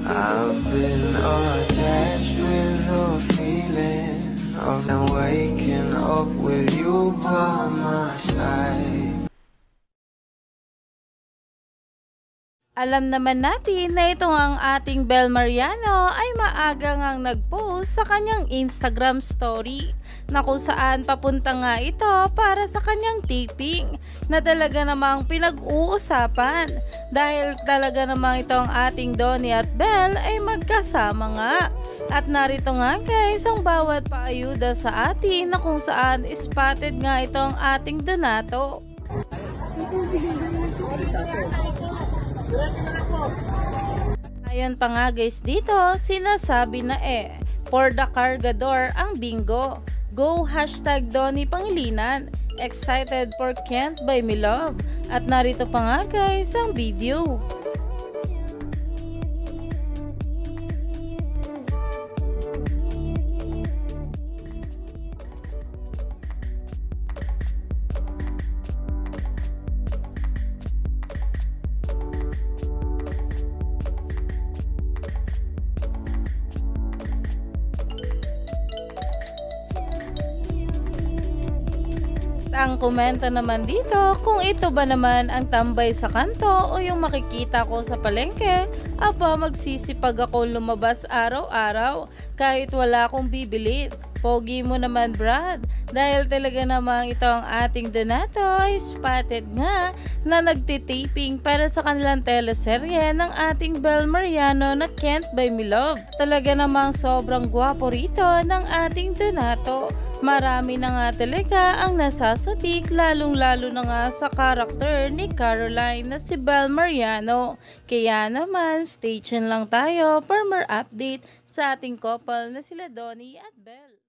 I've been attached with the feeling of not waking up with you by my side. Alam naman natin na ito ang ating Bel Mariano ay maaga ngang nag-post sa kanyang Instagram story na kung saan papunta nga ito para sa kanyang taping na talaga namang pinag-uusapan dahil talaga namang itong ating Donnie at Bel ay magkasama nga. At narito nga guys ang bawat paayuda sa atin na kung saan spotted nga itong ating Donato. Ayon pa nga guys dito, sinasabi na for the Cargador ang bingo. Go #Donnie Pangilinan. Excited for Can't Buy Me Love. At narito pa nga guys ang video. Ang komento naman dito, kung ito ba naman ang tambay sa kanto o yung makikita ko sa palengke, aba magsisipag ako lumabas araw-araw kahit wala akong bibili. Pogi mo naman Brad, dahil talaga namang ito ang ating Donato ay spotted nga na nagtitaping para sa kanilang teleserye ng ating Bel Mariano na Can't Buy Me Love. Talaga namang sobrang gwapo rito ng ating Donato. Marami na nga talaga ang nasasabik lalong-lalo na nga sa karakter ni Caroline na si Bel Mariano. Kaya naman stay tuned lang tayo for more update sa ating couple na sila Donnie at Bel.